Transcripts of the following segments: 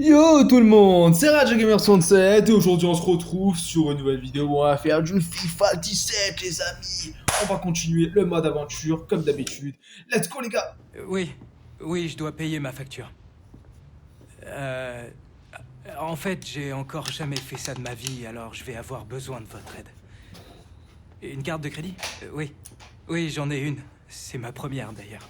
Yo tout le monde, c'est RadjaGamer67 et aujourd'hui on se retrouve sur une nouvelle vidéo où on va faire du FIFA 17 les amis. On va continuer le mode aventure comme d'habitude. Let's go les gars. Oui, je dois payer ma facture. En fait, j'ai encore jamais fait ça de ma vie, alors je vais avoir besoin de votre aide. Une carte de crédit? Oui, j'en ai une. C'est ma première d'ailleurs.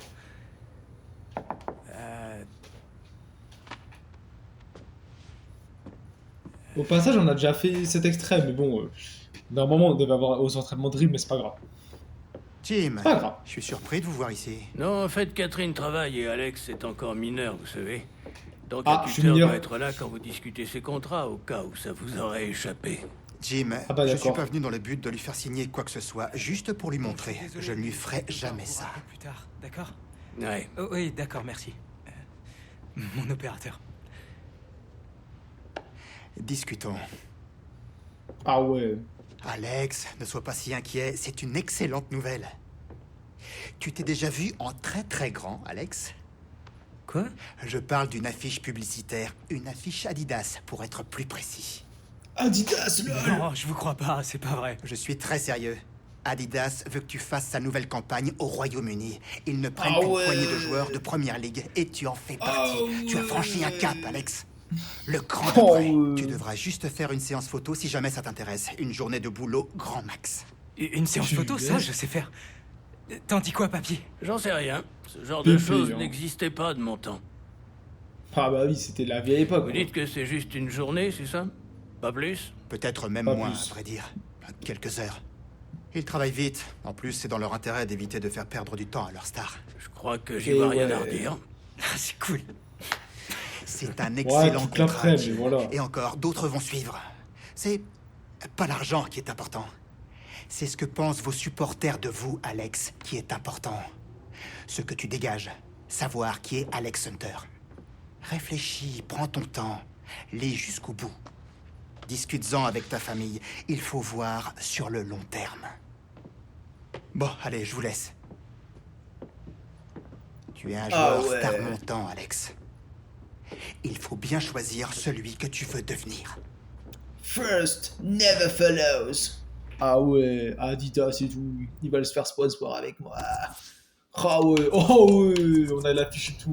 Au passage on a déjà fait cet extrait mais bon, normalement on devait avoir aux entraînements de dribble mais c'est pas grave. Jim, Pas grave. je suis surpris de vous voir ici. Non, en fait, Catherine travaille et Alex est encore mineur, vous savez. Donc Ah, un je suis tuteur mineur. doit être là quand vous discutez ses contrats, au cas où ça vous aurait échappé. Jim, Ah bah, je suis d'accord. pas venu dans le but de lui faire signer quoi que ce soit, juste pour lui montrer. Désolé. Je ne lui ferai jamais On ça. rappelle plus tard, d'accord? Ouais. Oh, oui, d'accord, merci. Mon opérateur. Discutons. Ah ouais. Alex, ne sois pas si inquiet, c'est une excellente nouvelle. Tu t'es déjà vu en très grand, Alex? Quoi? Je parle d'une affiche publicitaire, une affiche Adidas, pour être plus précis. Adidas lol. Non, je vous crois pas, c'est pas vrai. Je suis très sérieux. Adidas veut que tu fasses sa nouvelle campagne au Royaume-Uni. Ils ne prennent Ah qu'une ouais. poignée de joueurs de première ligue et tu en fais partie. Ah Tu as ouais. franchi un cap, Alex. Le grand Oh d'après. ouais. Tu devras juste faire une séance photo si jamais ça t'intéresse. Une journée de boulot grand max. Une séance Tu photo, ça, laisses je sais faire. T'en dis quoi, papier? J'en sais rien. Ce genre de Pépé, choses hein. n'existait pas de mon temps. Ah bah oui, c'était la vieille époque. Vous quoi. dites que c'est juste une journée, c'est ça? Pas plus? Peut-être même Pas moins, plus. à vrai dire. Quelques heures. Ils travaillent vite. En plus, c'est dans leur intérêt d'éviter de faire perdre du temps à leurs stars. Je crois que j'y Et vois rien ouais. à redire. Ah, c'est cool. C'est un Ouais, excellent toute l'après, contrat. mais Jim. voilà. Et encore, d'autres vont suivre. C'est pas l'argent qui est important. C'est ce que pensent vos supporters de vous, Alex, qui est important. Ce que tu dégages. Savoir qui est Alex Hunter. Réfléchis, prends ton temps. Lis jusqu'au bout. Discute-en avec ta famille. Il faut voir sur le long terme. Bon, allez, je vous laisse. Tu es un Ah joueur ouais. star montant, Alex. Il faut bien choisir celui que tu veux devenir. First never follows. Ah ouais, Adidas et tout. Ils veulent se faire sponsor avec moi. Ah ouais, oh ouais, on a l'affiche et tout.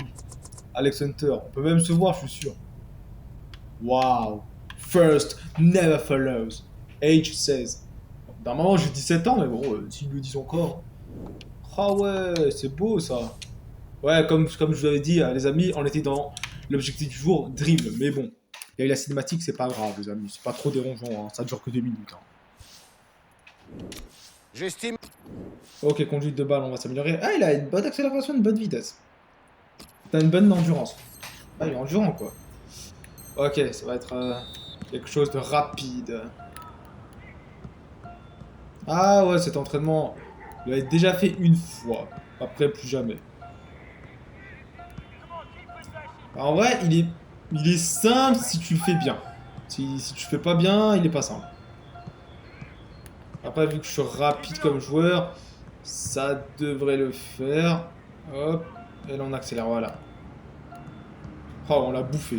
Alex Hunter, on peut même se voir, je suis sûr. Wow. First never follows. Age 16. Normalement j'ai 17 ans, mais bon, s'ils le disent encore. Ah ouais, c'est beau ça. Ouais, comme je vous avais dit, les amis, on était dans l'objectif du jour, dribble. Mais bon, il y a eu la cinématique, c'est pas grave, les amis. C'est pas trop dérangeant, hein. Ça dure que 2 minutes. Hein. J'estime. Ok, conduite de balle, on va s'améliorer. Ah, il a une bonne accélération, une bonne vitesse. T'as une bonne endurance. Ah, il est endurant, quoi. Ok, ça va être quelque chose de rapide. Ah ouais, cet entraînement, il l'avait déjà fait une fois. Après, plus jamais. En vrai, il est simple si tu le fais bien. Si tu le fais pas bien, il est pas simple. Après, vu que je suis rapide comme joueur, ça devrait le faire. Hop, et là on accélère, voilà. Oh, on l'a bouffé.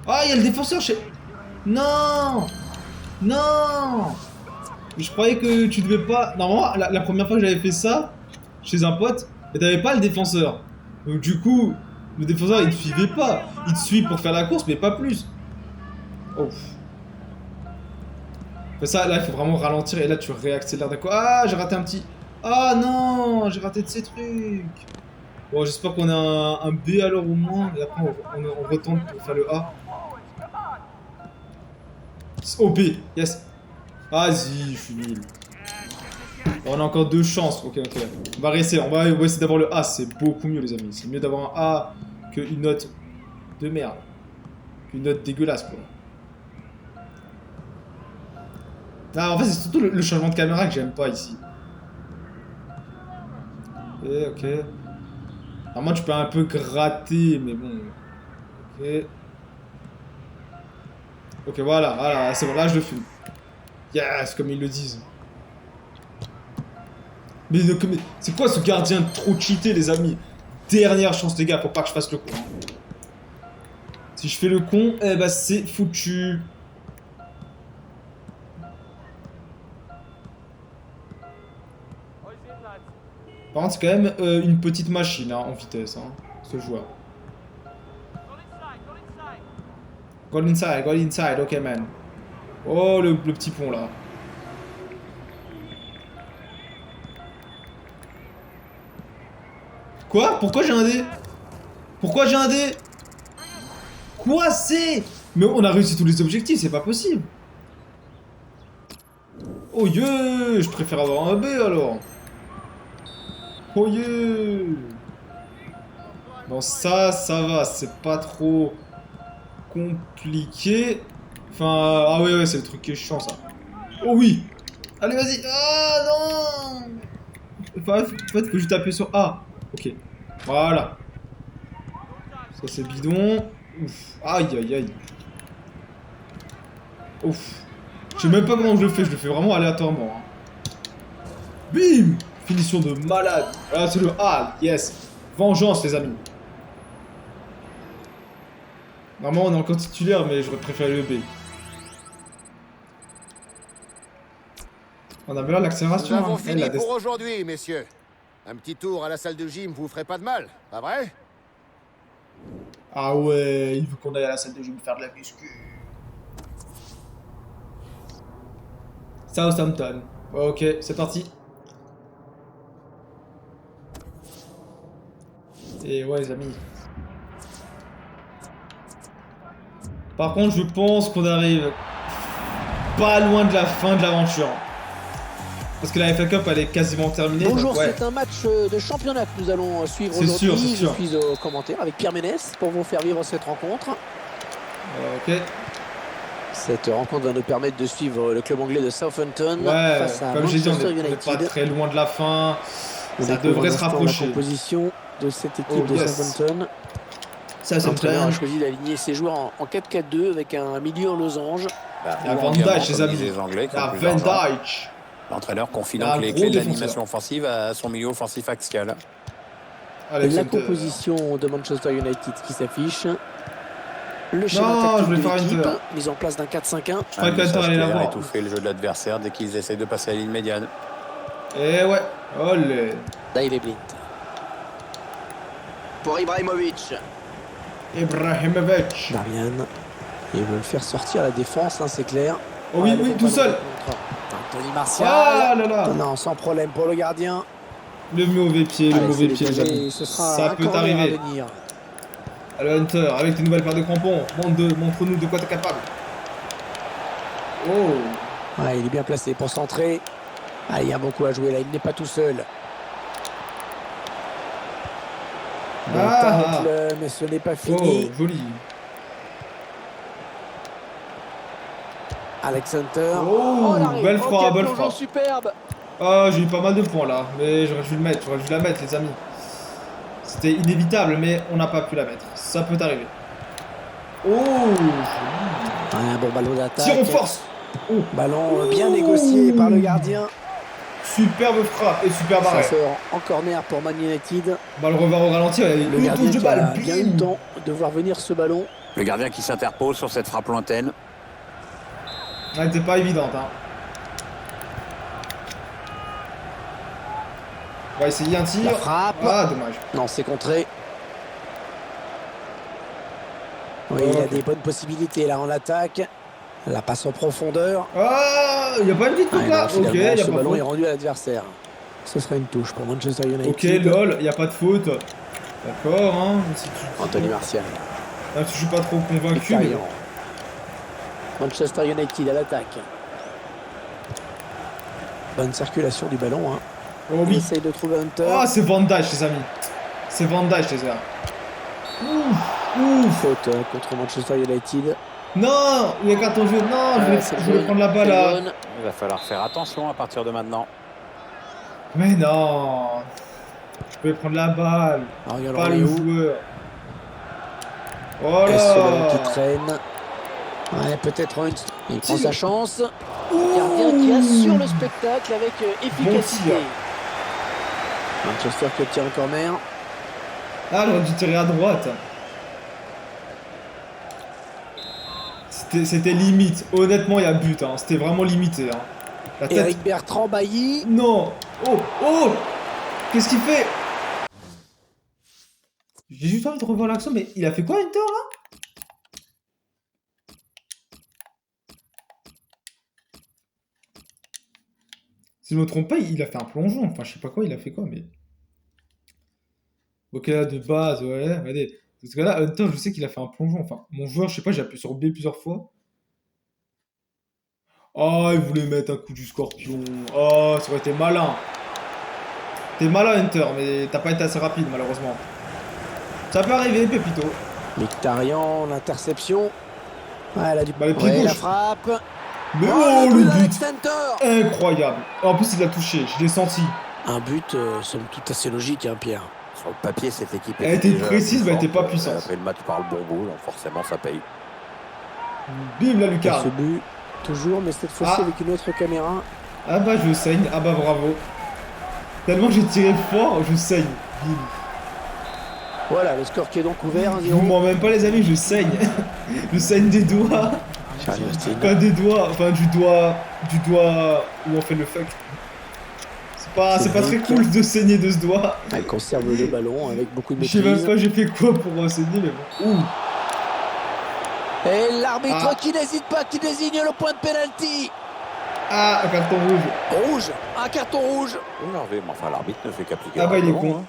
Ah, il y a le défenseur chez... Non. Non. Mais je croyais que tu devais pas... Normalement, la première fois que j'avais fait ça, chez un pote, et t'avais pas le défenseur. Donc du coup, le défenseur, il te suivait pas. Il te suit pour faire la course, mais pas plus. Oh. Mais ça, là, il faut vraiment ralentir, et là, tu réaccélères d'un coup. Ah, j'ai raté un petit... Ah non, j'ai raté de ces trucs. Bon, j'espère qu'on a un B alors au moins, et après on retente pour faire le A. Oh, B, yes. Vas-y, je suis nul. Bon, on a encore 2 chances, ok. On va essayer d'avoir le A, c'est beaucoup mieux les amis. C'est mieux d'avoir un A qu'une note de merde. Qu'une note dégueulasse, quoi. Ah, en fait, c'est surtout le changement de caméra que j'aime pas ici. Ok. Normalement, tu peux un peu gratter, mais bon. Ok. Ok, voilà, c'est bon, là, je le fume. Yes, comme ils le disent. Mais c'est quoi ce gardien trop cheaté, les amis? Dernière chance, les gars, faut pas que je fasse le coup. Si Si je fais le con, eh bah c'est foutu. Par contre, c'est quand même une petite machine hein, en vitesse, hein, ce joueur. Go inside, ok man. Oh, le petit pont là. Quoi? Pourquoi j'ai un dé? Pourquoi j'ai un dé? Quoi c'est? Mais on a réussi tous les objectifs, c'est pas possible. Oh yeah, je préfère avoir un B alors. Oh yeah. Bon ça va, c'est pas trop compliqué. Enfin, ah ouais, c'est le truc qui est chiant ça. Oh oui. Allez vas-y. Ah non. Enfin, en fait, faut juste appuyer sur A. Ok. Voilà. Ça c'est bidon. Ouf. Aïe aïe aïe. Ouf. Je sais même pas comment je le fais vraiment aléatoirement. Hein. Bim. Finition de malade. Ah c'est le A. Yes. Vengeance les amis. Normalement on est encore titulaire mais j'aurais préféré le B. On a bien là l'accélération. Nous avons hein. fini La pour aujourd'hui, messieurs. Un petit tour à la salle de gym vous ferait pas de mal, pas vrai? Ah ouais, il veut qu'on aille à la salle de gym faire de la muscu. Southampton. Ok, c'est parti. Et ouais les amis. Par contre je pense qu'on arrive pas loin de la fin de l'aventure. Parce que la FA Cup elle est quasiment terminée. Bonjour, donc, ouais. c'est un match de championnat que nous allons suivre C'est sûr, aujourd'hui. c'est sûr. Je suis au commentaire avec Pierre Ménès pour vous faire vivre cette rencontre. Ok. Cette rencontre va nous permettre de suivre le club anglais de Southampton Ouais, face à comme j'ai dit, on Manchester est pas United. très loin de la fin. On Ça découvre devrait un se instant rapprocher. la composition de cette équipe Oh, de yes. Southampton. L'entraîneur a choisi d'aligner ses joueurs en 4-4-2 avec un milieu en losange. La Van Dijk, les amis. Les Anglais qui ont La plus Van d'argent. Dijk. L'entraîneur confie Un donc les gros clés de défenseur. l'animation offensive à son milieu offensif axial. Alex La Hunter. composition de Manchester United qui s'affiche. Le schéma Non, je tactique voulais de faire l'équipe, Hunter. mise en place d'un 4-5-1. Je crois que Hunter allait la voir. étouffer le jeu de l'adversaire dès qu'ils essaient de passer à la ligne médiane. Et ouais. Olé. Daily Blind. Pour Ibrahimovic. Ibrahimovic. Marianne. Ils veulent faire sortir la défense, hein, c'est clair. Oh oui, le oui, bon tout ballon seul. contre Anthony Martial. Ah là là. Non, sans problème pour le gardien. Le mauvais pied, le Allez, mauvais c'est pied, les dégagé, amis. ce sera Ça un peut corner à arriver. venir. Allez Hunter, avec tes nouvelles paires de crampons, montre-nous de quoi t'es capable. Oh. Ouais, il est bien placé pour centrer. Ah, il y a beaucoup à jouer là, il n'est pas tout seul. Bon Ah. tacle, mais ce n'est pas Oh, fini. joli. Alex Hunter. Oh, l'arrêt. belle frappe, quel belle plongeon frappe. superbe. Ah, j'ai eu pas mal de points là, mais j'aurais dû le mettre, j'aurais dû la mettre les amis. C'était inévitable, mais on n'a pas pu la mettre. Ça peut arriver. Oh, joli. Un bon ballon d'attaque. Tire en force. Oh, Ballon bien négocié par le gardien. superbe frappe et superbe Ça arrêt. sort en corner pour Man United. Balle revers au ralenti, Le une gardien touche de qui a balle. bien eu le Bim. temps de voir venir ce ballon. Le gardien qui s'interpose sur cette frappe lointaine. Elle n'était pas évidente. Hein. On va essayer un tir. La frappe. Ah, dommage. Non, c'est contré. Oui, il a des bonnes possibilités là en attaque. La passe en profondeur. Ah, il n'y a pas une petite Ah, coupe là. non, Ok, il finalement, n'y a ce pas ballon de est faute. rendu à l'adversaire. Ce serait une touche pour Manchester United. Ok, lol, il n'y a pas de faute. D'accord, hein. Si tu... Anthony Martial. Ah, je suis pas trop convaincu. Mais... Mkhitaryan. Manchester United à l'attaque. Bonne circulation du ballon. Hein. Oh Il oui. essaye de trouver Hunter. Ah, c'est Van Dijk, les amis. C'est Van Dijk, les gars. Ouf, ouf. Faute contre Manchester United. Non, il y a carton jaune. Non, C'est je voulais jaune. prendre la balle C'est là. jaune. Il va falloir faire attention à partir de maintenant. Mais non. Je voulais prendre la balle. Ariel Pas le Henry. joueur. Oh Et ce ballon là. qui traîne. Ouais, peut-être une... Il prend Tire. sa chance. Le gardien qui assure le spectacle avec efficacité. tir. Manchester qui obtient le corner. Ah, j'aurais dû tirer à droite. C'était limite. Honnêtement, il y a but. Hein. C'était vraiment limité. Hein. La tête... Eric Bertrand Bailly. Non. Oh, oh. Qu'est-ce qu'il fait? J'ai juste envie de revoir l'action, mais il a fait quoi, Inter, là? Si je me trompe pas, il a fait un plongeon. Enfin, je sais pas quoi, il a fait quoi, mais... Ok, là, de base, ouais, regardez. Parce que là, Hunter, je sais qu'il a fait un plongeon. Enfin, mon joueur, je sais pas, j'ai appuyé sur B plusieurs fois. Oh, il voulait mettre un coup du scorpion. Oh, ça aurait été malin. T'es malin, Hunter, mais t'as pas été assez rapide, malheureusement. Ça peut arriver, Pépito. Mkhitaryan, l'interception. Ouais, elle a du Bah, le pied la gauche. frappe. Mais oh, le d'Alex but Center. incroyable. En plus, il l'a touché, je l'ai senti. Un but, somme toute assez logique, hein, Pierre. Sur le papier, cette équipe Elle était déjà précise, plus mais elle était forte. pas puissante. Elle a fait le match par le bon bout, donc forcément, ça paye. Bim, la Pour lucarne. ce but, toujours, mais cette fois-ci Ah. avec une autre caméra. Ah bah, je saigne. Ah bah, bravo. Tellement j'ai tiré fort, je saigne. Bim. Voilà, le score qui est donc ouvert, Je vous 1-0. mens même pas, les amis, je saigne. Je saigne des doigts. Charlie Austin. Pas des doigts, enfin du doigt où on fait le fuck. C'est pas très cool de saigner de ce doigt. Elle conserve le ballon avec beaucoup de Je sais même maîtrise. pas j'ai fait quoi pour saigner, mais bon. Ouh. Et l'arbitre Ah. qui n'hésite pas, qui désigne le point de pénalty. Ah, un carton rouge. Rouge, un carton rouge. Énervé, mais enfin, l'arbitre ne fait qu'appliquer. Ah bah, il est le règlement, con.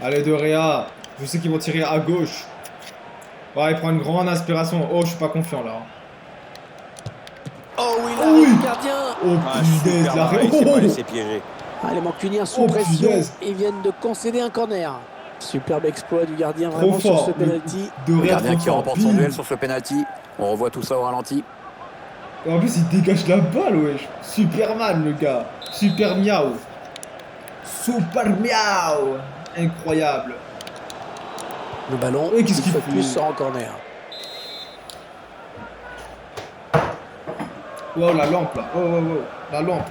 Allez, De Réa. Je sais qu'ils vont tirer à gauche. Ouais, il prend une grande inspiration. Oh, je suis pas confiant là. Oh oui, Oui. le gardien. Oh Ah, punaise, super l'arrêt. marré, il s'est pas Oh, laissé piéger. Ah, les Mancuniens sous Oh, pression. punaise. Ils viennent de concéder un corner. Superbe exploit du gardien Trop vraiment sur fort. ce penalty. De Le Réa gardien trop qui fort. remporte son Bim. duel sur ce penalty. On revoit tout ça au ralenti. En plus, il dégage la balle, wesh. Superman, le gars. Super miaou. Super miaou. Incroyable. Le ballon, Et qu'est-ce qu'il une fois fait de plus, sort en corner. Wow, la lampe là. Oh, oh, oh. La lampe.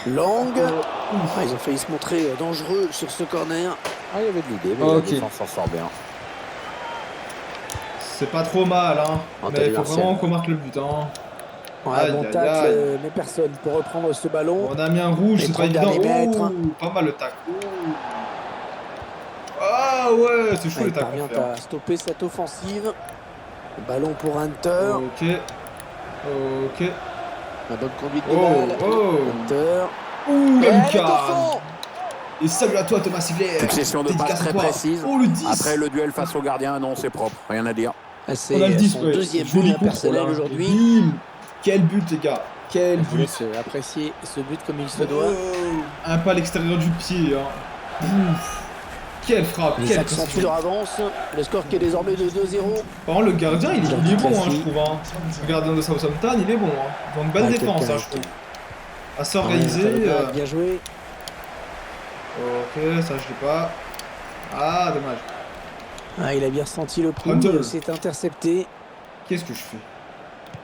Longue. Ouf. Ah, ils ont failli se montrer dangereux sur ce corner. Ah, il y avait de l'idée, mais Ok. la défense s'en sort bien. C'est pas trop mal, hein. Anthony Mais il faut Martial. vraiment qu'on marque le but, hein. Ouais, Aïe, bon aïe, tacle, aïe. mais personne pour reprendre ce ballon. On a mis un rouge, Les c'est pas 30 évident. derniers mètres. Ouh, pas mal le tac. Ah ouais, c'est chaud Il les tacs. parvient à stopper cette offensive. Le ballon pour Hunter. Ok. Ok. La bonne conduite de Oh, balle. oh. Hunter. Ouh, Et la elle est au lucarne. fond. Et salut à toi, Thomas Sigler. Succession de Dédicace passes à très toi. précises. Oh, le 10. Après le duel face au gardien, non, c'est propre. Rien à dire. C'est On a le 10, son ouais. deuxième Joli but contrôle, personnel hein. aujourd'hui. Bim. Quel but, les gars. Quel Je vous but. laisse apprécier ce but comme il se doit. Oh, un pas à l'extérieur du pied. Hein. Ouf. Quelle frappe. Ils Quelle accentuent précision. leur avance. Le score qui est désormais de 2-0. Par contre, le gardien, il est bon, hein, Classique. je trouve. Hein. Le gardien de Southampton, il est bon. Hein. Ils ont une bonne Ah, défense, quelqu'un. hein, je trouve. Assez organisé. Bien joué. Ok, ça je l'ai pas. Ah, dommage. Ah, il a bien ressenti le coup. Hunter. C'est intercepté. Qu'est-ce que je fais?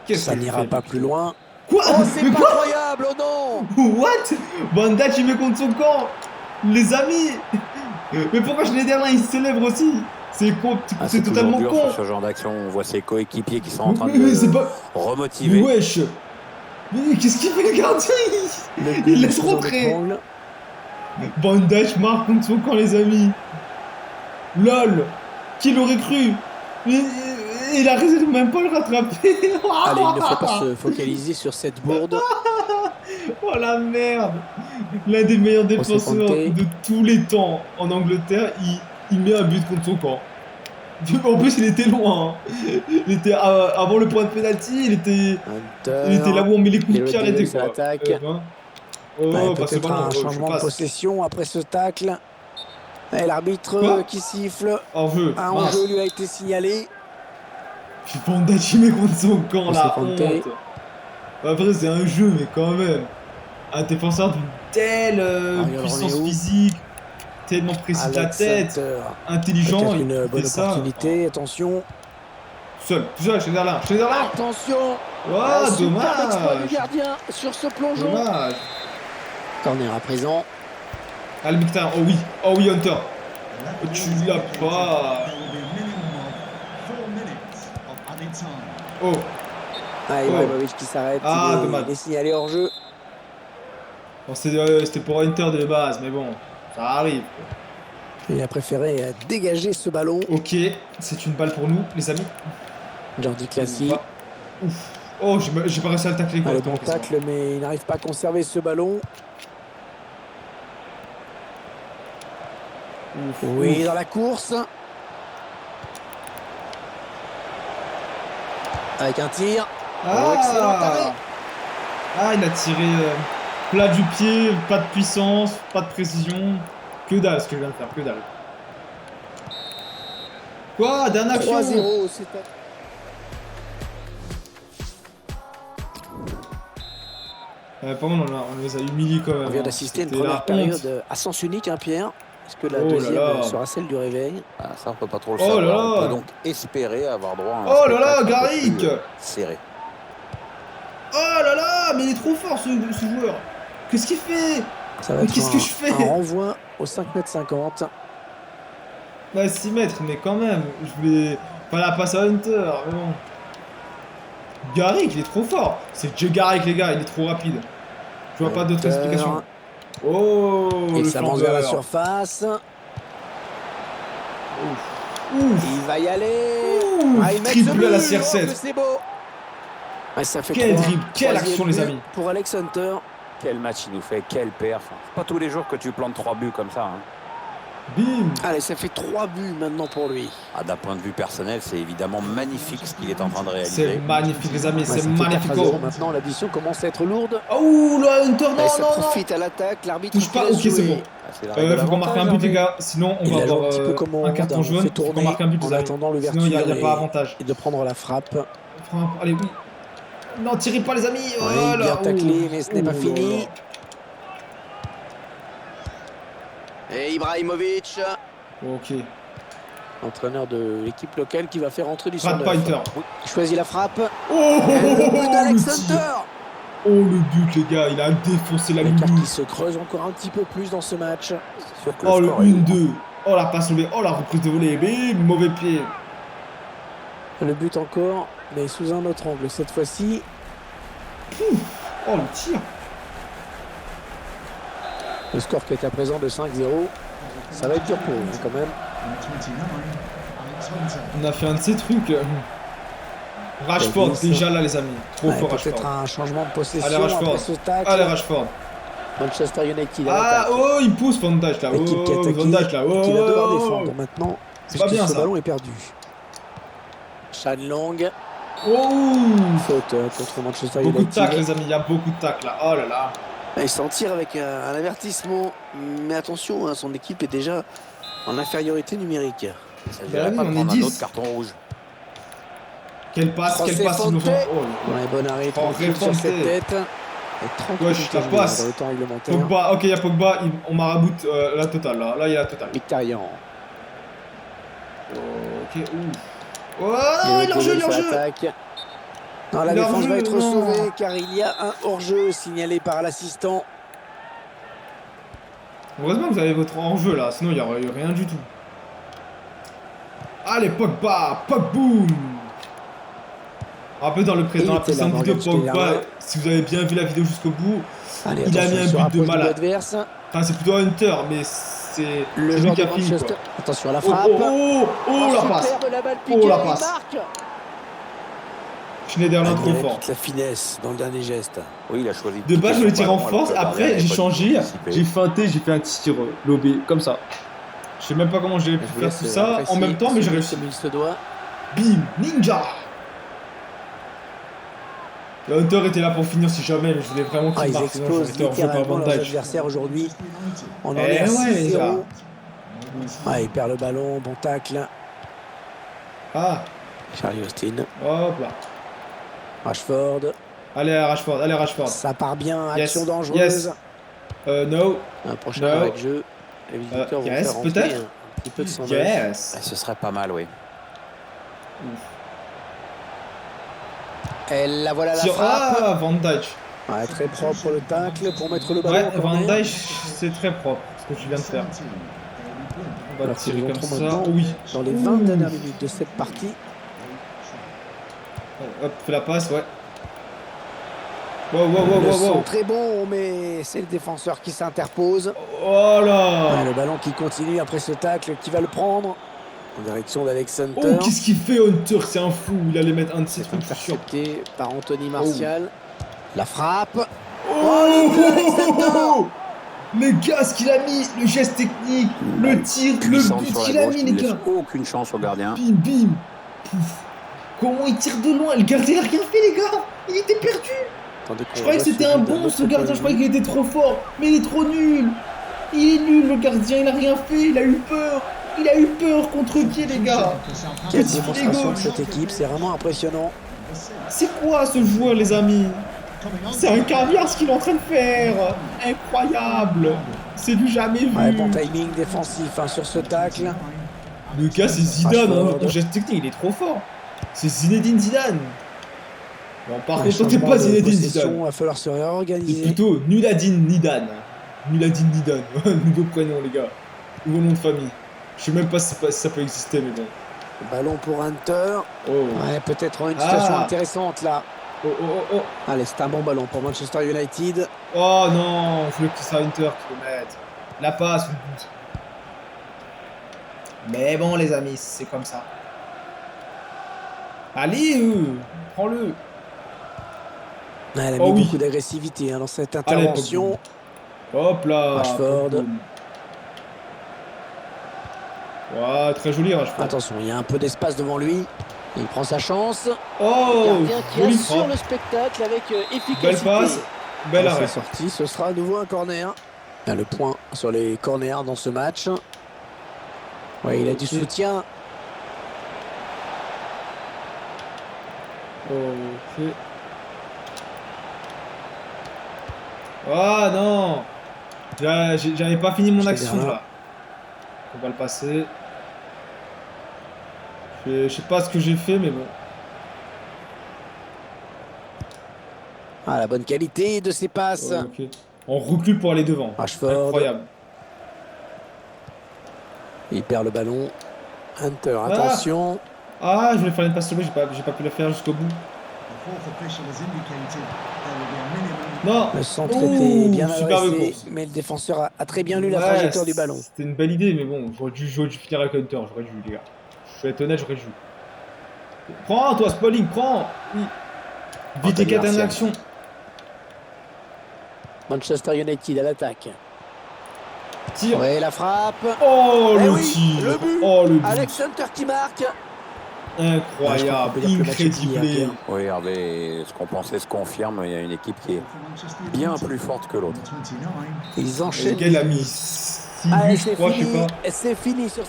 Qu'est-ce Ça que je n'ira fais, pas putain? plus loin. Quoi? Oh, c'est Mais pas quoi? incroyable, oh non! What? Bandage, il met contre son camp. Les amis. Mais pourquoi Schneiderlin, il se célèbre aussi? C'est con, Ah, c'est totalement toujours dur con. sur ce genre d'action. On voit ses coéquipiers qui sont en train Mais c'est de pas... remotiver. Mais wesh. Mais qu'est-ce qu'il fait le gardien? Il laisse rentrer. Bandage marque contre son camp, les amis. LOL. Qui l'aurait cru? Mais il a réussi de même pas le rattraper. Allez, il ne faut pas se focaliser sur cette bourde. Oh la merde. L'un des meilleurs défenseurs Conte. de tous les temps en Angleterre, il met un but contre son camp. En plus, il était loin. Hein. Il était avant le point de pénalty, il était là où on met les coups de Et pied le arrêtés. duel, c'est Quoi. l'attaque. Oh, Ouais, bah c'est peut-être bon, un je changement de passe. possession après ce tacle. Et l'arbitre Quoi qui siffle. En jeu. Un mince. enjeu lui a été signalé. Puis Bandage, il met contre son camp, Oh, la c'est Conte. honte. Après, c'est un jeu, mais quand même. Un défenseur d'une telle Ariel puissance Ronéo. physique, tellement précis de la Alex tête, Hunter. intelligent, Peut-être il une fait bonne ça. opportunité. Attention. Tout seul, Schneiderlin. Attention. Ah, Superbe exploit du dommage. gardien sur ce plongeon. Dommage. Corner à présent. Ah, le Mkhitaryan, oh oui, Hunter. Tu l'as pas. Oh, Ah, Ibrahimovic qui s'arrête. Ah, dommage. Il est signalé hors jeu. bon, c'était pour Hunter de base, mais bon, ça arrive. Il a préféré dégager ce ballon. Ok, c'est une balle pour nous, les amis. Jordi Classi. Ah, ouf. Oh, j'ai pas réussi à le tacler. Le bon tacle, mais il n'arrive pas à conserver ce ballon. Oui, dans la course. Avec un tir. Ah, excellent arrêt. Ah, il a tiré plat du pied, pas de puissance, pas de précision. Que dalle ce que je viens de faire, que dalle. Quoi, dernière action 3-0, c'est Par contre, on les a humiliés quand même. On vient hein. d'assister à une C'était la première honte. période à sens unique, hein, Pierre. Est-ce que la Oh là deuxième là. sera celle du réveil? Ah, ça, on peut pas trop le Oh savoir. là là. On peut donc espérer avoir droit à un Oh là là, spectacle un peu Garrick. plus, serré. Oh là là, mais il est trop fort ce joueur. Qu'est-ce qu'il fait? Ça va Mais être qu'est-ce que je fais? un renvoi au 5,50 m. Bah 6 mètres, mais quand même, je voulais pas la passe à Hunter, mais bon. Garrick, il est trop fort. C'est Joe Garrick, les gars, il est trop rapide. Je vois pas d'autre Hunter. explication. Oh, Il le s'avance vers la flambeur. surface. Ouf, Il va y aller. ouf, Ah, il met triple à la ce but. CR7. Oh, que c'est beau. Ah, ça fait Quel 3. dribble, quelle Troisième action, les but amis. pour Alex Hunter. Quel match il nous fait, quel perf. C'est pas tous les jours que tu plantes 3 buts comme ça. Hein. Bim. Allez, ça fait 3 buts maintenant pour lui. Ah, d'un point de vue personnel, c'est évidemment magnifique ce qu'il est en train de C'est réaliser. magnifique, les amis, Ouais, c'est ça fait magnifique. 4-0. Maintenant, l'addition commence à être lourde. Oh là, Hunter, non, Allez, ça non, non. profite à l'attaque. L'arbitre Touche pas, qui l'a ok, c'est joué. bon. Ah, c'est la règle de Faut qu'on marque un l'avantage, but, les hein, gars. Sinon, on Il va a joué avoir un petit peu comme un carton on jaune. fait Faut qu'on tourner marque un but, en les amis. attendant Sinon, il l'ouverture n'y a pas et- avantage. et de prendre la frappe. Allez, oui. Non, tirez pas, les amis. Oui, Voilà. bien taclé, Oh. mais ce n'est pas Oh là fini. là. Et Ibrahimovic, Ok. entraîneur de l'équipe locale qui va faire entrer du Rate 109. pas Hunter. Il choisit la frappe. Oh, Et le but d'Alex le tir. Hunter. Oh, le but, les gars. Il a défoncé la L'écart Lulu. qui se creuse encore un petit peu plus dans ce match. C'est sûr que le Oh, le score est lourd. 1-2. Oh, la passe levée. Oh, la reprise de volée. Bim, mauvais pied. Le but encore, mais sous un autre angle cette fois-ci. Oh, le tir. Le score qui est à présent de 5-0. Ça va être dur pour eux quand même. On a fait un de ces trucs. Rashford, Ouais, déjà là, les amis. Trop Ouais, fort, peut-être Rashford. un changement de possession Allez, Rashford. après ce tacle. Allez, Rashford. Manchester United à Ah, l'attaque. oh, il pousse Van Dijk là. L'équipe qui Oh, attaque, Van Dijk là. qui va devoir Oh. défendre maintenant. C'est pas puisque bien, ce ça. ballon est perdu. Shanlong, Oh. faute contre Manchester Beaucoup de United. tacles, les amis. Il y a beaucoup de tacles là. Oh là là. Il s'en tire avec un avertissement. Mais attention, hein, son équipe est déjà en infériorité numérique. Il s'agirait Bah oui, pas de on est prendre un 10. autre carton rouge. Quelle passe, José quelle passe, il nous Fonte. rend. Oh là là. Ouais, bon arrêt, Oh, tranquille sur Fonte. cette tête. Et 30 Ouais, minutes je la à jouer, passe. dans le temps réglementaire. Pogba, ok, il y a Pogba. On maraboute la totale là. Là, il y a la totale. Mkhitaryan. Ok, ouf. Oh, non, il est hors-jeu, il est hors-jeu. Non, la Il est défense hors-jeu, va être non. sauvée car il y a un hors-jeu signalé par l'assistant. Heureusement que vous avez votre enjeu là, sinon il n'y aurait eu rien du tout. Allez, Pogba, Pogboom. Un peu dans la était là, précédente vidéo, Morgan Skriniar. Pogba, si vous avez bien vu la vidéo jusqu'au bout, Allez, il a attention, mis un il se but de rapproche malade. l'adverse. Enfin, c'est plutôt Hunter, mais c'est Le lui joueur qui de a fini. Manchester. Quoi. Attention à la Oh, frappe. oh, la passe. Superbe la balle Oh, piquée, la il passe. marque. Schneiderlin trop Admirez fort. toute la finesse dans le dernier geste. Oui, il a choisi. De base, je voulais tirer en ballon, alors force, que le gardien après n'avait j'ai pas changé, du tout anticipé. j'ai feinté, j'ai fait un tir lobé, comme ça. Je sais même pas comment j'ai pu Je vous faire laisse tout ça en apprécier même temps, mais j'ai ce réussi. comme il se doit. Bim, ninja. Le Hunter était là pour finir si jamais, mais je voulais vraiment Ah, qu'il ils marque, sinon explosent j'étais hors jeu par littéralement leurs avantage. adversaires aujourd'hui. On en Eh est à ouais, les 6-0. gars. Ah, il perd le ballon, bon tacle. Ah, Charlie Austin, hop là. Rashford. Allez Rashford, allez Rashford. Ça part bien, Yes, action dangereuse. yes. No, Un prochain No. arrêt de jeu. Les visiteurs vont yes, faire rentrer peut-être. un petit peu de sang neuf. yes. Ah, ce serait pas mal, oui. Et la voilà la Sur frappe. ah, Van Dijk. Ouais, très propre le tacle pour mettre le ballon Ouais, en Van corner. Dijk, c'est très propre ce que tu viens de faire. On va Alors tirer qu'ils comme rentrent ça. maintenant Oui. dans les 20 dernières minutes de cette partie. Hop, fais la passe, ouais. Wow, wow, wow, Le wow, wow. centre est bon, mais c'est le défenseur qui s'interpose. Oh là. Le ballon qui continue après ce tacle, qui va le prendre en direction d'Alex Hunter. Oh, qu'est-ce qu'il fait, Hunter? C'est un fou. Il allait mettre un de ses C'est trucs, je suis sûr. intercepté par Anthony Martial. La frappe. Oh, le gars, ce qu'il a mis, le geste technique, le tir, le Puissante but sur qu'il la a gauche, mis, qui les ne laisse gars. aucune chance au gardien. Bim, bim. Pouf. Comment il tire de loin? Le gardien il a rien fait, les gars. Il était perdu. Je croyais que c'était un bon, ce gardien. Je croyais qu'il était trop fort. Mais il est trop nul. Il est nul, le gardien. Il a rien fait. Il a eu peur. Il a eu peur contre pied, les gars. Quelle Petit démonstration Lego. de cette équipe, c'est vraiment impressionnant. C'est quoi ce joueur, les amis? C'est un caviar ce qu'il est en train de faire. Incroyable. C'est du jamais vu. Ouais, bon timing défensif hein, sur ce tacle. Le gars, c'est Zidane Rashford. en geste technique. Il est trop fort. C'est Zinedine Zidane. Bon, par Un contre, toi, t'es changement pas de Zinedine possession, Zidane. va falloir se C'est réorganiser. plutôt Nuladine Nidane. Nuladine Nidane. Nouveau prénom, les gars. Nouveau nom de famille. Je sais même pas si ça peut exister, mais bon. Ballon pour Hunter. Oh. Ouais, peut-être une situation Ah. intéressante là. Oh, oh, oh, oh. Allez, c'est un bon ballon pour Manchester United. Oh non, je voulais que ce soit Hunter qui le mette. La passe, le but. Mais bon, les amis, c'est comme ça. Allez, prends-le. Ouais, elle a Oh mis oui. beaucoup d'agressivité hein, dans cette Allez, intervention. Hop là. Rashford. Ouais, très joli, Rashford. Attention, il y a un peu d'espace devant lui. Il prend sa chance. Oh, Gardien qui joli assure frappe. le spectacle avec efficacité. Belle passe, bel Allez, arrêt. c'est sorti, ce sera à nouveau un corner. Il y a le point sur les corners dans ce match. Ouais, il a du Ok. soutien. Ok. Ah non, j'avais pas fini mon Je action verrai. là. On va le passer. Je sais pas ce que j'ai fait, mais bon. Ah, la bonne qualité de ses passes. Ok. On recule pour aller devant. Rashford. Incroyable. Il perd le ballon. Hunter, attention. Ah, je voulais faire une passe sauvée, j'ai pas pu la faire jusqu'au bout. Non. Le centre Ouh, était bien superbe adressé, course. mais le défenseur a très bien lu la Ouais, trajectoire du ballon. C'était une belle idée, mais bon, j'aurais dû finir avec Hunter, j'aurais dû, les gars. Je vais être honnête, j'aurais dû. Prends, toi, Spalling, prends. Oui. Vite et Anthony en Martial. action. Manchester United à l'attaque. Tire. Ouais, la frappe. Oh, Eh le oui, tir. le but. Oh, le but. Alex Hunter qui marque. Incroyable, Ouais, je crois qu'on peut dire que le match est incredible. plié, hein, Oui, regardez, ce qu'on pensait se confirme. Il y a une équipe qui est bien plus forte que l'autre. Ils Le enchaînent. gars, il a mis 6 Ah, buts, je c'est crois, je sais fini. pas. C'est fini sur.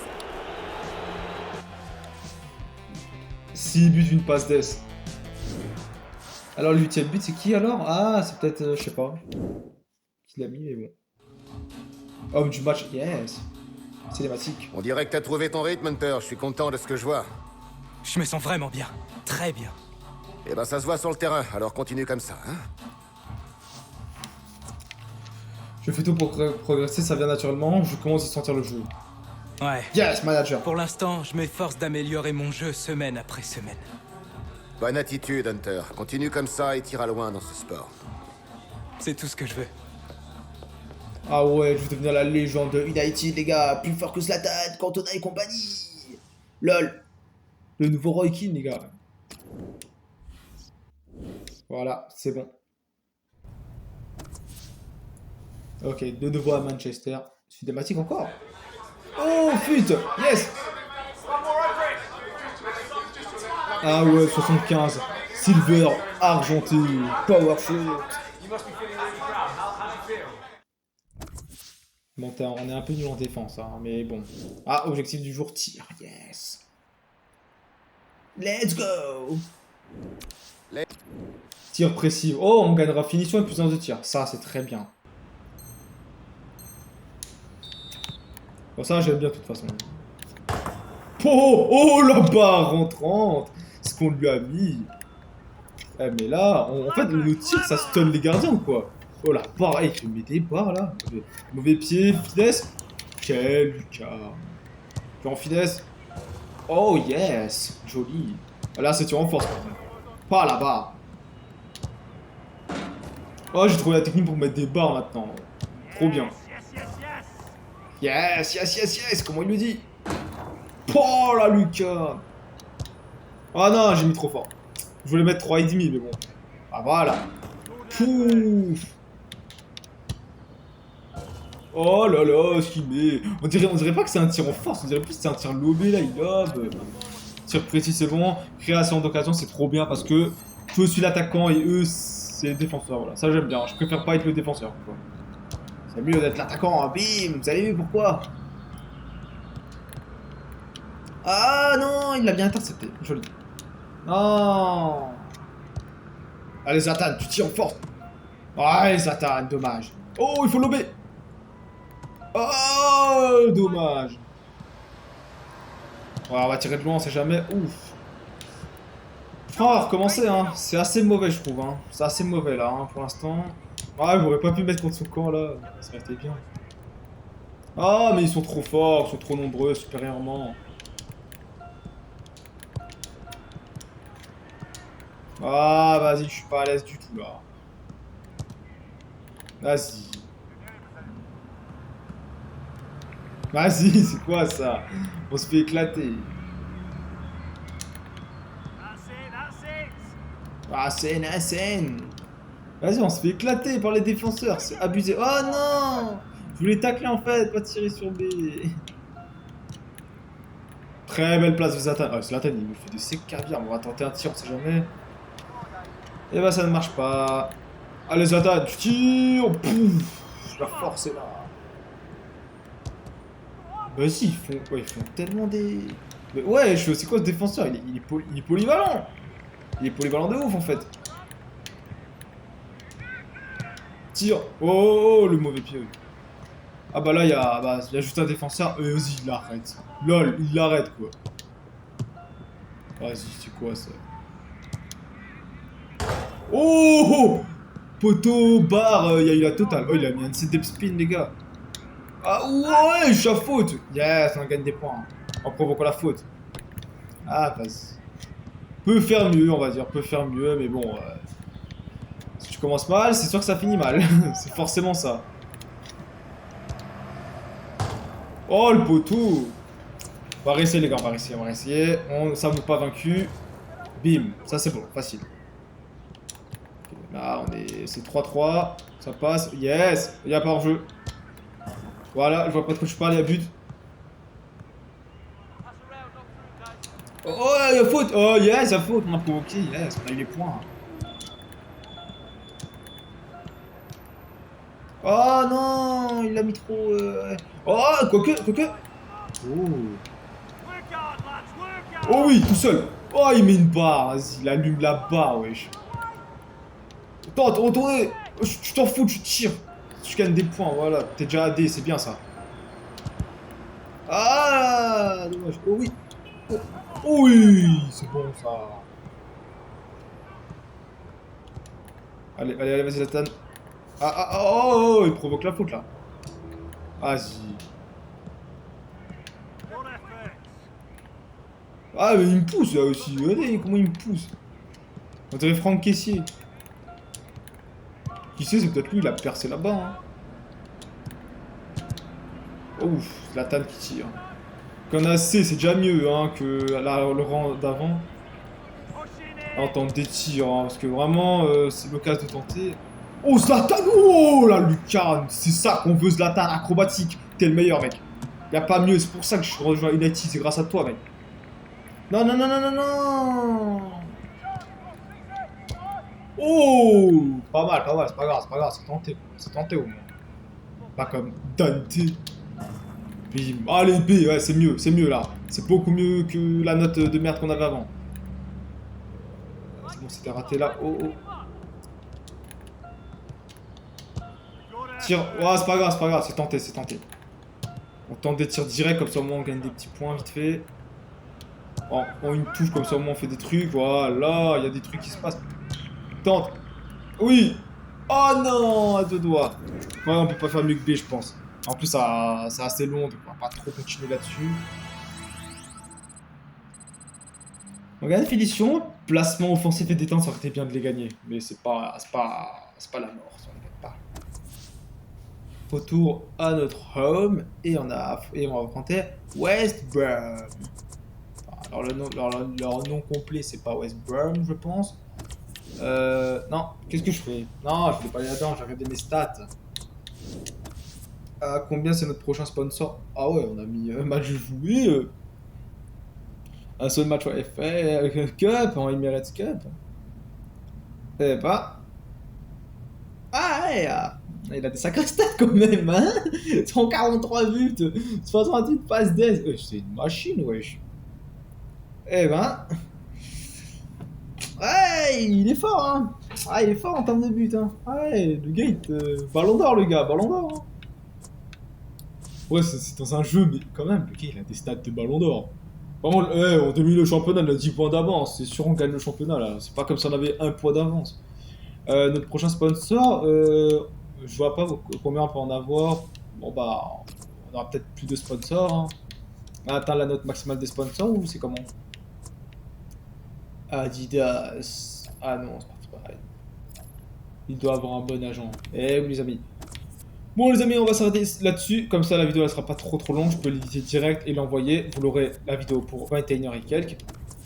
6 buts, une passe d'ess. Alors, le 8ème but, c'est qui alors? Ah, c'est peut-être, je sais pas. Qui l'a mis, mais bon. Homme du match, yes. Cinématique. On dirait que t'as trouvé ton rythme, Hunter. Je suis content de ce que je vois. Je me sens vraiment bien. Très bien. Eh ben, ça se voit sur le terrain, alors continue comme ça, hein. Je fais tout pour progresser, ça vient naturellement. Je commence à sentir le jeu. Ouais. Yes, manager. Pour l'instant, je m'efforce d'améliorer mon jeu semaine après semaine. Bonne attitude, Hunter. Continue comme ça et t'iras loin dans ce sport. C'est tout ce que je veux. Ah ouais, je vais devenir la légende de United, les gars. Plus fort que Zlatan, Cantona et compagnie. LOL. Le nouveau Roy Keane, les gars. Voilà, c'est bon. Ok, de nouveau à Manchester. Cinématique encore. Oh, pute. Yes. Ah ouais, 75. Silver, argenté, power shoot. Bon, on est un peu nul en défense, hein, mais bon. Ah, objectif du jour, tir, yes. Let's go. Tir précis. Oh, on gagnera finition et puissance de tir. Ça, c'est très bien. Bon, ça, j'aime bien de toute façon. Oh, la barre rentrante. Ce qu'on lui a mis. Eh, mais là, en fait, le tir, ça stun les gardiens ou quoi? Oh la barre, hey, tu mets des barres là. Mauvais pied, finesse. Quel Lucas. Puis en finesse. Oh yes, joli. Là, c'est tu en force. Pas là-bas. Oh, j'ai trouvé la technique pour mettre des barres maintenant. Trop bien. Yes, yes, yes, yes, comment il le dit? Oh la lucarne. Ah non, j'ai mis trop fort. Je voulais mettre 3,5, mais bon. Ah voilà. Pouf. Oh là là, ce qu'il met. On dirait pas que c'est un tir en force, on dirait plus que c'est un tir lobé là, il lobe. Tir précis, c'est bon. Création d'occasion, c'est trop bien parce que je suis l'attaquant et eux, c'est les défenseurs. Voilà, ça j'aime bien. Je préfère pas être le défenseur. C'est mieux d'être l'attaquant. Hein. Bim, vous avez vu pourquoi? Ah non, il l'a bien intercepté. Joli. Non. Allez, Zlatan, tu tires en force. Ouais, Zlatan, dommage. Oh, il faut lober. Oh, dommage. Ouais, on va tirer de loin, on sait jamais. Ouf. On va recommencer, hein. C'est assez mauvais, je trouve. Hein. C'est assez mauvais, là, hein, pour l'instant. Ouais, j'aurais pas pu mettre contre son camp, là. Ça aurait été bien. Ah, mais ils sont trop forts, ils sont trop nombreux, supérieurement. Ah, vas-y, je suis pas à l'aise du tout, là. Vas-y. Vas-y, c'est quoi, ça? On se fait éclater. Ah, c'est une scène. Vas-y, on se fait éclater par les défenseurs, c'est abusé. Oh non! Je voulais tacler en fait, pas tirer sur B. Très belle place de Zlatan. Oh, Zlatan, il me fait des secs caviar. On va tenter un tir, on sait jamais. Et bah, ça ne marche pas. Allez, Zlatan, tu tires. Pouf! La force est là. Vas-y, ils font tellement des. Mais ouais, c'est quoi ce défenseur? Il est polyvalent. Il est polyvalent de ouf en fait. Tire. Oh, le mauvais pied. Ah bah là, il y a juste un défenseur. Vas-y, il l'arrête. Lol, il l'arrête quoi. Vas-y, c'est quoi ça? Oh, poteau, barre, il y a eu la totale. Oh, il a mis un step spin, les gars. Ah ouais, je faute. Yes, on gagne des points. En provoquant la faute. Ah, vas-y. Peut faire mieux, on va dire. Peut faire mieux, mais bon. Si tu commences mal, c'est sûr que ça finit mal. C'est forcément ça. Oh, le poteau. On va réessayer, les gars. On va réessayer. On s'avoue pas vaincu. Bim. Ça, c'est bon. Facile. Là, c'est 3-3. Ça passe. Yes. Il n'y a pas hors-jeu. Voilà, je vois pas de quoi je parle, il y a but. Oh, il y a faute. Oh, yes, il y a faute. On a provoqué. Yes, on a eu les points. Oh non, il l'a mis trop. Oh, quoique. Oh. Oh oui, tout seul. Oh, il met une barre. Vas-y, il allume la barre, wesh. Attends, retournez. Tu t'en fous, tu tires. Tu gagnes des points, voilà. T'es déjà AD, c'est bien ça. Ah, dommage. Oh oui. Oh oui, c'est bon ça. Allez, vas-y, Zlatan. Oh, il provoque la faute là. Vas-y. Ah, mais il me pousse là aussi. Regardez comment il me pousse. On dirait Franck Caissier. Qui sait, c'est peut-être lui, il a percé là-bas. Hein. Ouf, Zlatan qui tire. Qu'on a C, c'est déjà mieux hein, que le rang d'avant. On tente des tirs, hein, parce que vraiment, c'est l'occasion de tenter. Oh, Zlatan! Oh, la lucarne! C'est ça qu'on veut, Zlatan, acrobatique. T'es le meilleur, mec. Y'a pas mieux, c'est pour ça que je rejoins United, c'est grâce à toi, mec. Non. Oh! Pas mal, c'est pas grave, c'est tenté au moins. Pas comme Dante. Bim. Allez, B, ouais, c'est mieux là. C'est beaucoup mieux que la note de merde qu'on avait avant. C'est bon, c'était raté là. Oh. Tire. Oh, c'est pas grave, c'est tenté. On tente des tirs directs, comme ça au moins on gagne des petits points vite fait. En une touche, comme ça au moins on fait des trucs. Voilà, il y a des trucs qui se passent. Tente. Oui. Oh non, à deux doigts. Ouais, on peut pas faire mieux que B, je pense. En plus, c'est assez long, donc on va pas trop continuer là-dessus. On gagne finition. Placement offensif et détente, ça aurait été bien de les gagner. Mais c'est pas la mort, ça ne gagne pas. Retour à notre home et on va affronter West Brom. Alors leur nom complet c'est pas West Brom je pense. Non, qu'est-ce que je fais? Non, je vais pas aller là-dedans, j'ai regardé mes stats. Combien c'est notre prochain sponsor? Ah ouais, on a mis match joué. Un seul match en FA Cup, en Emirates Cup. Eh bah. Ah ouais, il a des sacrés stats quand même, hein. 143 buts, 68 passes d'aise. C'est une machine, wesh. Eh ben. Ouais, il est fort, hein. Ah, il est fort en termes de buts, hein. Ouais, le gars, ballon d'or, le gars, ballon d'or. Hein. Ouais, c'est dans un jeu, mais quand même, le gars, il a des stats de ballon d'or. Vraiment, on termine le championnat, on a 10 points d'avance. C'est sûr, on gagne le championnat, là. C'est pas comme si on avait 1 point d'avance. Notre prochain sponsor, je vois pas combien on peut en avoir. Bon, bah, on aura peut-être plus de sponsors. Hein. On a atteint la note maximale des sponsors ou c'est comment? Adidas. Ah non, c'est pas pareil. Il doit avoir un bon agent. Eh oui, les amis. Bon, les amis, on va s'arrêter là-dessus. Comme ça, la vidéo, elle sera pas trop longue. Je peux l'éditer direct et l'envoyer. Vous l'aurez, la vidéo, pour 21h et quelques.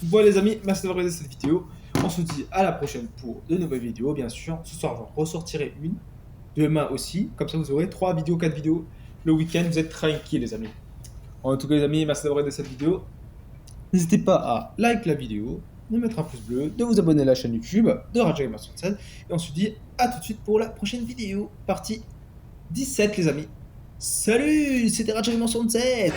Voilà, les amis, merci d'avoir regardé cette vidéo. On se dit à la prochaine pour de nouvelles vidéos, bien sûr. Ce soir, j'en ressortirai une. Demain aussi. Comme ça, vous aurez 3 vidéos, 4 vidéos. Le week-end, vous êtes tranquilles, les amis. En tout cas, les amis, merci d'avoir regardé cette vidéo. N'hésitez pas à like la vidéo, de mettre un pouce bleu, de vous abonner à la chaîne YouTube de RadioGamer67. Et on se dit à tout de suite pour la prochaine vidéo. Partie 17, les amis. Salut, c'était RadioGamer67.